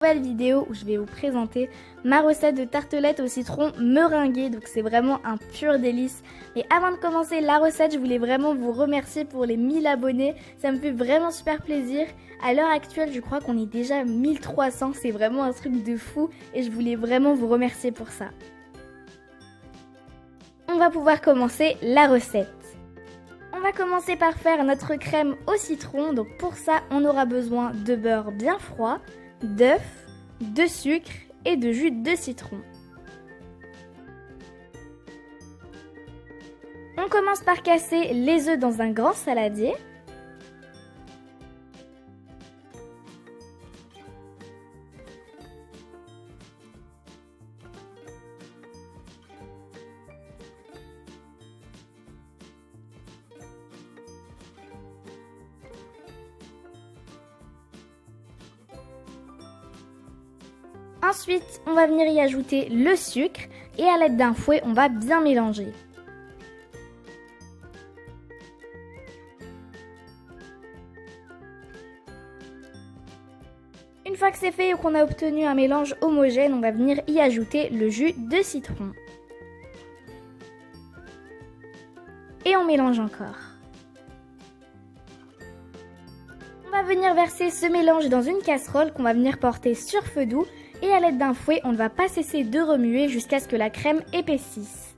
Nouvelle vidéo où je vais vous présenter ma recette de tartelette au citron meringuée, donc c'est vraiment un pur délice. Mais avant de commencer la recette, je voulais vraiment vous remercier pour les 1000 abonnés, ça me fait vraiment super plaisir. À l'heure actuelle, je crois qu'on est déjà 1300, c'est vraiment un truc de fou et je voulais vraiment vous remercier pour ça. On va pouvoir commencer la recette. On va commencer par faire notre crème au citron, donc pour ça on aura besoin de beurre bien froid, d'œufs, de sucre et de jus de citron. On commence par casser les œufs dans un grand saladier. Ensuite, on va venir y ajouter le sucre et à l'aide d'un fouet, on va bien mélanger. Une fois que c'est fait et qu'on a obtenu un mélange homogène, on va venir y ajouter le jus de citron. Et on mélange encore. On va venir verser ce mélange dans une casserole qu'on va venir porter sur feu doux. Et à l'aide d'un fouet, on ne va pas cesser de remuer jusqu'à ce que la crème épaississe.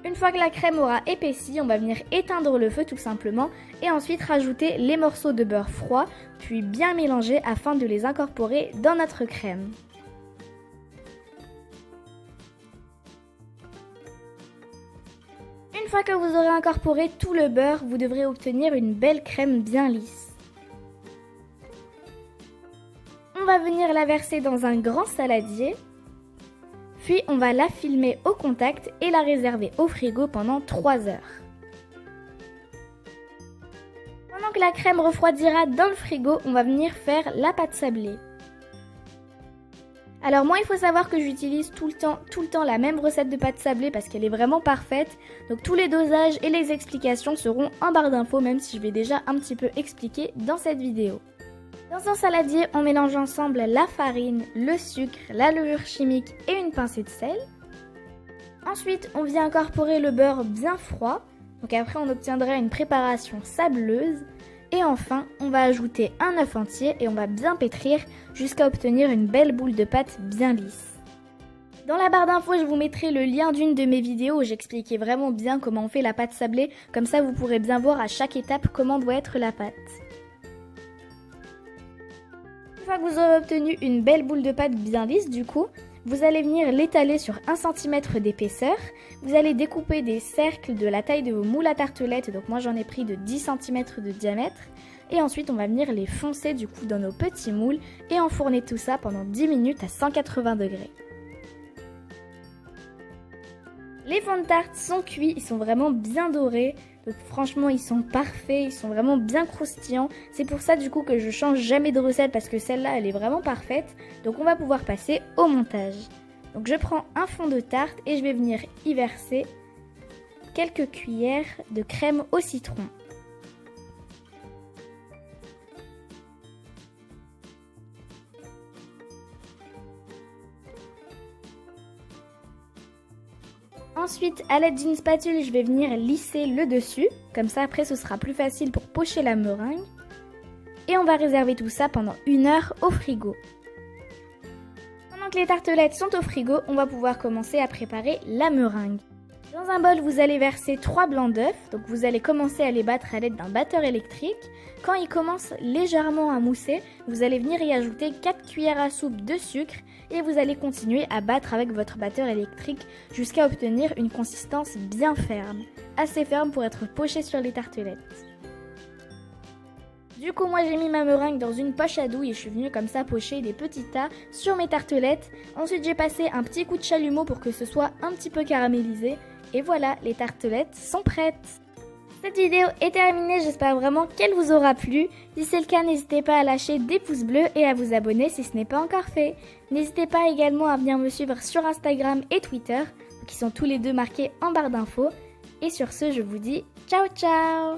Une fois que la crème aura épaissi, on va venir éteindre le feu tout simplement et ensuite rajouter les morceaux de beurre froid, puis bien mélanger afin de les incorporer dans notre crème. Une fois que vous aurez incorporé tout le beurre, vous devrez obtenir une belle crème bien lisse. On va venir la verser dans un grand saladier, puis on va la filmer au contact et la réserver au frigo pendant 3 heures. Pendant que la crème refroidira dans le frigo, on va venir faire la pâte sablée. Alors moi, il faut savoir que j'utilise tout le temps la même recette de pâte sablée parce qu'elle est vraiment parfaite. Donc tous les dosages et les explications seront en barre d'infos, même si je vais déjà un petit peu expliquer dans cette vidéo. Dans un saladier, on mélange ensemble la farine, le sucre, la levure chimique et une pincée de sel. Ensuite, on vient incorporer le beurre bien froid. Donc après, on obtiendra une préparation sableuse. Et enfin, on va ajouter un œuf entier et on va bien pétrir jusqu'à obtenir une belle boule de pâte bien lisse. Dans la barre d'infos, je vous mettrai le lien d'une de mes vidéos où j'expliquais vraiment bien comment on fait la pâte sablée. Comme ça, vous pourrez bien voir à chaque étape comment doit être la pâte. Une fois que vous aurez obtenu une belle boule de pâte bien lisse, du coup, vous allez venir l'étaler sur 1 cm d'épaisseur. Vous allez découper des cercles de la taille de vos moules à tartelettes. Donc moi j'en ai pris de 10 cm de diamètre. Et ensuite on va venir les foncer du coup dans nos petits moules et enfourner tout ça pendant 10 minutes à 180 degrés. Les fonds de tarte sont cuits, ils sont vraiment bien dorés. Donc franchement ils sont parfaits, ils sont vraiment bien croustillants. C'est pour ça du coup que je change jamais de recette parce que celle-là elle est vraiment parfaite. Donc on va pouvoir passer au montage. Donc je prends un fond de tarte et je vais venir y verser quelques cuillères de crème au citron. Ensuite, à l'aide d'une spatule, je vais venir lisser le dessus. Comme ça, après, ce sera plus facile pour pocher la meringue. Et on va réserver tout ça pendant 1 heure au frigo. Pendant que les tartelettes sont au frigo, on va pouvoir commencer à préparer la meringue. Dans un bol, vous allez verser 3 blancs d'œufs. Donc vous allez commencer à les battre à l'aide d'un batteur électrique. Quand ils commencent légèrement à mousser, vous allez venir y ajouter 4 cuillères à soupe de sucre et vous allez continuer à battre avec votre batteur électrique jusqu'à obtenir une consistance bien ferme, assez ferme pour être pochée sur les tartelettes. Du coup, moi j'ai mis ma meringue dans une poche à douille et je suis venue comme ça pocher des petits tas sur mes tartelettes. Ensuite, j'ai passé un petit coup de chalumeau pour que ce soit un petit peu caramélisé. Et voilà, les tartelettes sont prêtes. Cette vidéo est terminée, j'espère vraiment qu'elle vous aura plu. Si c'est le cas, n'hésitez pas à lâcher des pouces bleus et à vous abonner si ce n'est pas encore fait. N'hésitez pas également à venir me suivre sur Instagram et Twitter, qui sont tous les deux marqués en barre d'infos. Et sur ce, je vous dis ciao ciao!